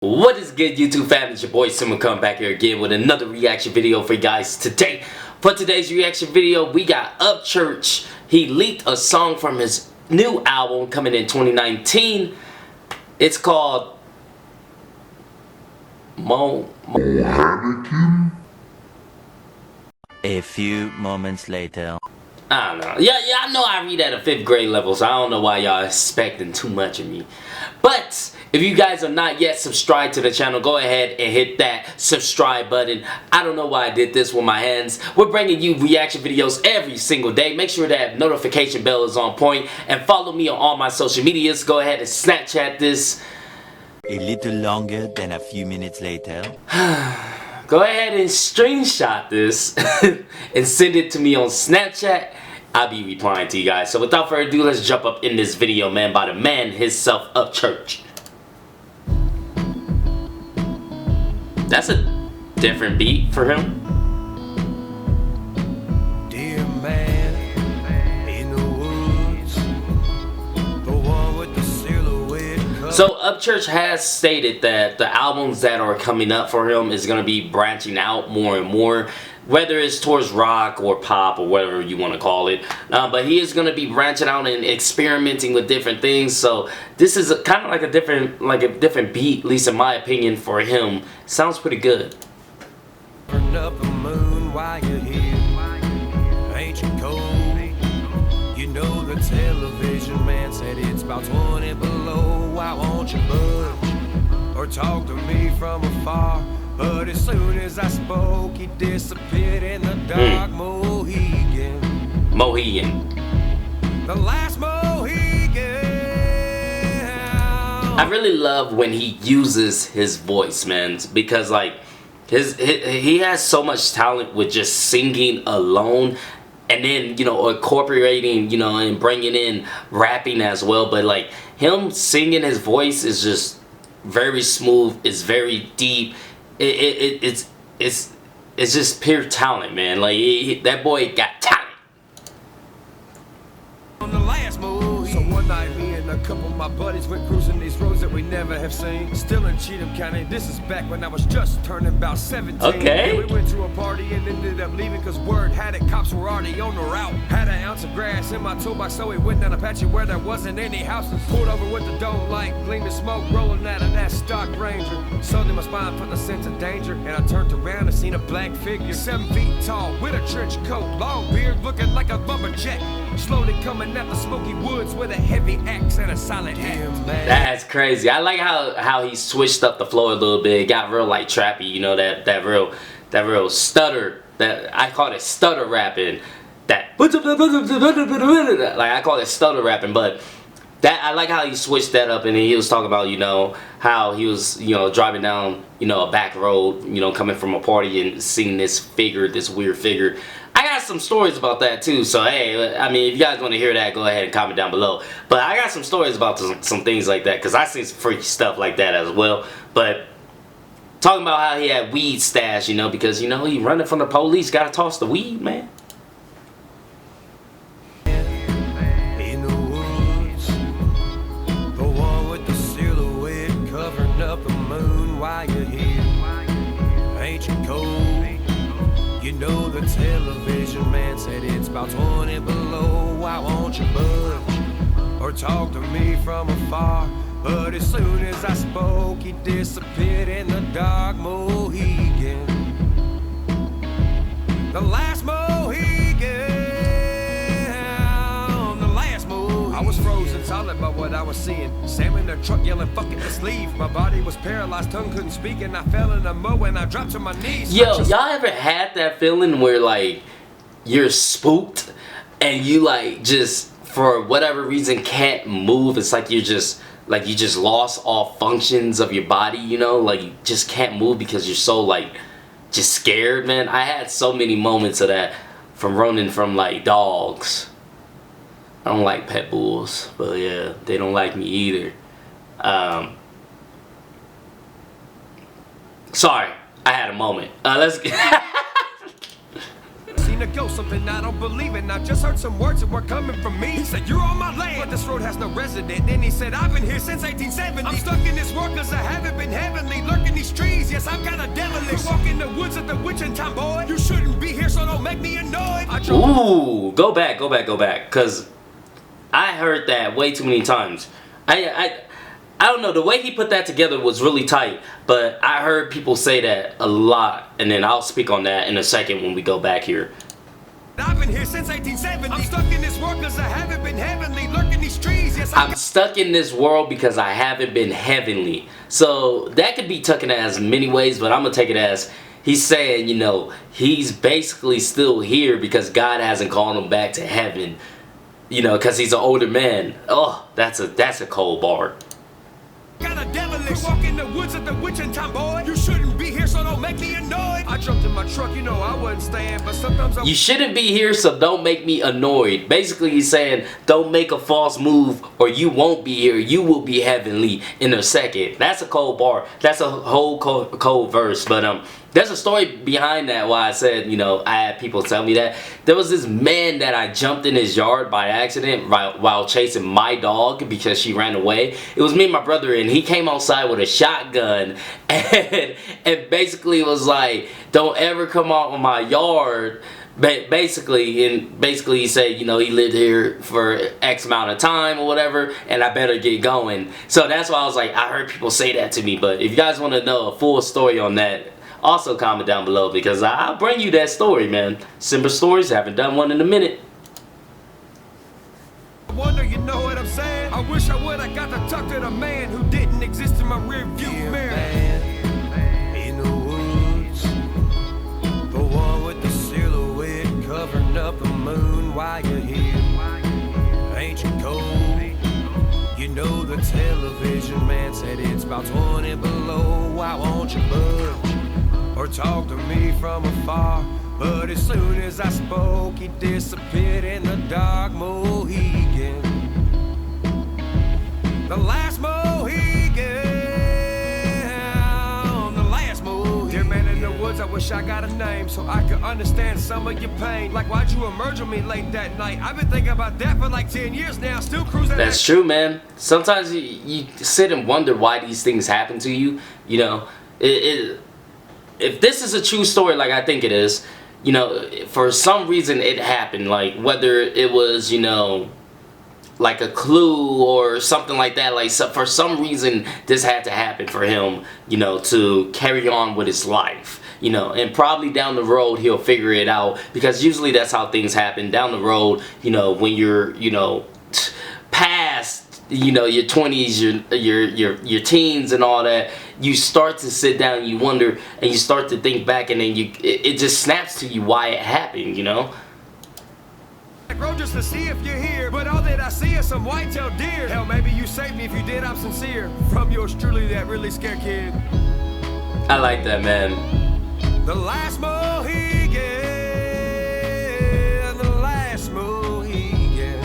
What is good, YouTube fam? It's your boy Simba coming back here again with another reaction video for you guys today. For today's reaction video, we got Upchurch. He leaked a song from his new album coming in 2019. It's called Mohican? A few moments later. I don't know. Yeah, I know I read at a 5th grade level, so I don't know why y'all expecting too much of me. But if you guys are not yet subscribed to the channel, go ahead and hit that subscribe button. I don't know why I did this with my hands. We're bringing you reaction videos every single day. Make sure that notification bell is on point and follow me on all my social medias. Go ahead and Snapchat this. A little longer than a few minutes later. Go ahead and screenshot this and send it to me on Snapchat. I'll be replying to you guys. So without further ado, let's jump up in this video, man, by the man himself, Upchurch. That's a different beat for him. Dear man in the woods, the one with the silhouette cover. So Upchurch has stated that the albums that are coming up for him is going to be branching out more and more, whether it's towards rock or pop or whatever you want to call it. But he is going to be branching out and experimenting with different things. So this is kind of like a different beat, at least in my opinion, for him. Sounds pretty good. Turn up the moon while you're here. Ain't you cold? You know the television man said it's about 20 below. Why won't you budge or talk to me from afar? But as soon as I spoke, he disappeared in the dark. Mohican. The last Mohican. I really love when he uses his voice, man, because like he has so much talent with just singing alone, and then, you know, incorporating, you know, and bringing in rapping as well. But like him singing, his voice is just very smooth. It's very deep. It's just pure talent, man. Like that boy got talent. On the last move. So one night, me and a couple of my buddies went cruising these roads that we never have seen. Still in Cheatham County. This is back when I was just turning about 17. Okay. And we went to a party and ended up leaving because word had it cops were already on the route. Had an ounce of grass in my toolbox, so we went down a patch where there wasn't any houses. Pulled over with the dome light, gleaming smoke rolling out of that stock Ranger. Suddenly my spine felt a sense of danger, and I turned around and seen a black figure, 7 feet tall, with a trench coat, long beard, looking like a lumberjack. Slowly coming out the smoky woods with a heavy axe and a silent hand. That's crazy. I like how he switched up the flow a little bit. It got real like trappy, you know, that real stutter. That I call it stutter rapping. That like I call it stutter rapping, but that I like how he switched that up, and he was talking about, you know, how he was, you know, driving down, you know, a back road, you know, coming from a party and seeing this figure, this weird figure. I got some stories about that too, so hey, I mean, if you guys want to hear that, go ahead and comment down below. But I got some stories about some things like that, because I seen some freaky stuff like that as well. But talking about how he had weed stash, you know, because, you know, he running from the police, gotta toss the weed, man. In the woods, the one with the silhouette covering up the moon while you're here. Ain't you cold? You know the television man said it's about 20 below. Why won't you budge or talk to me from afar? But as soon as I spoke, he disappeared in the dark. Mohican. The last Mohican. The last Mohican. I was frozen solid by what I was seeing. Sam in the truck yelling, "Fuck it, let's leave." My body was paralyzed, tongue couldn't speak, and I fell in the mud and I dropped to my knees. Yo, y'all ever had that feeling where like you're spooked and you like just for whatever reason can't move? It's like you just lost all functions of your body, you know, like you just can't move because you're so like just scared, man. I had so many moments of that from running from like dogs. I don't like pet bulls, but yeah, they don't like me either. Sorry, I had a moment. Let's get to go, something I don't believe in. I just heard some words that were coming from me. He said, you're on my land, but this road has no resident. Then he said, I've been here since 1870. I'm stuck in this world cause I haven't been heavenly. Lurking these trees, yes, I'm kinda devilish. Walk in the woods at the witching time, boy. You shouldn't be here, so don't make me annoyed. Ooh, go back, cause I heard that way too many times. I don't know, the way he put that together was really tight, but I heard people say that a lot, and then I'll speak on that in a second when we go back here. I've been here since 1870. I'm stuck in this world cause I haven't been heavenly. Lurking these trees, yes, I'm stuck in this world because I haven't been heavenly. So that could be taken as many ways, but I'm gonna take it as he's saying, you know, he's basically still here because God hasn't called him back to heaven. You know, because he's an older man. Oh, that's a cold bar. Kinda devilish. Walk in the woods at the witching time, boy. You shouldn't be here, so don't make me annoyed. I jumped in my truck, you know I wasn't staying, but sometimes You shouldn't be here, so don't make me annoyed. Basically, he's saying, don't make a false move, or you won't be here. You will be heavenly in a second. That's a cold bar. That's a whole cold verse. But there's a story behind that why I said, you know, I had people tell me that. There was this man that I jumped in his yard by accident while chasing my dog because she ran away. It was me and my brother, and he came outside with a shotgun and basically was like, don't ever come out of my yard. Basically he said, you know, he lived here for X amount of time or whatever, and I better get going. So that's why I was like, I heard people say that to me. But if you guys want to know a full story on that, also comment down below because I'll bring you that story, man. Simba stories, haven't done one in a minute. I wonder, you know what I'm saying? I wish I would. I got to talk to the man who didn't exist in my rear view mirror. In the woods, the one with the silhouette covering up the moon while you're here. Ain't you cold? You know the television man said it's about 20 below. Why won't you budge? Or talk to me from afar. But as soon as I spoke, he disappeared in the dark. Mohican, the last Mohican, the last Mohican. Dear man in the woods, I wish I got a name so I could understand some of your pain. Like, why'd you emerge on me late that night? I've been thinking about that for like 10 years now, still cruising. That's true, man. Sometimes you sit and wonder why these things happen to you. You know, if this is a true story like I think it is, you know, for some reason it happened, like whether it was, you know, like a clue or something like that, like for some reason this had to happen for him, you know, to carry on with his life, you know, and probably down the road he'll figure it out because usually that's how things happen down the road, you know, when you're, you know, past, you know, your 20s, your teens and all that. You start to sit down and you wonder and you start to think back and then it just snaps to you why it happened, you know? Road just to see if you're here, but all that I see is some white-tailed deer. Hell, maybe you saved me. If you did, I'm sincere. From yours truly, that really scared kid. I like that, man. The last Mohican, the last Mohican,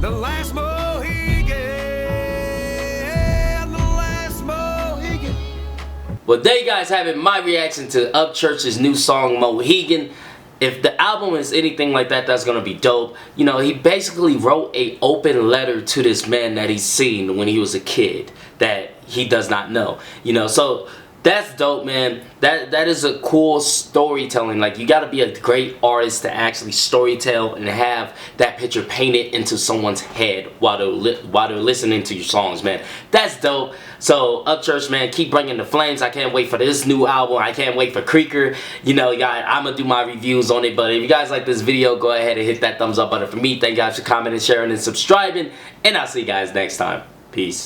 the last Mohican. Well, there you guys have it, my reaction to Upchurch's new song, Mohican. If the album is anything like that, that's gonna be dope. You know, he basically wrote an open letter to this man that he's seen when he was a kid that he does not know. You know, so that's dope, man. That is a cool storytelling. Like, you gotta be a great artist to actually storytell and have that picture painted into someone's head while they're listening to your songs, man. That's dope. So Upchurch, man, keep bringing the flames. I can't wait for this new album. I can't wait for Creeker. You know, guys, I'm gonna do my reviews on it. But if you guys like this video, go ahead and hit that thumbs up button for me. Thank you guys for commenting, sharing, and subscribing. And I'll see you guys next time. Peace.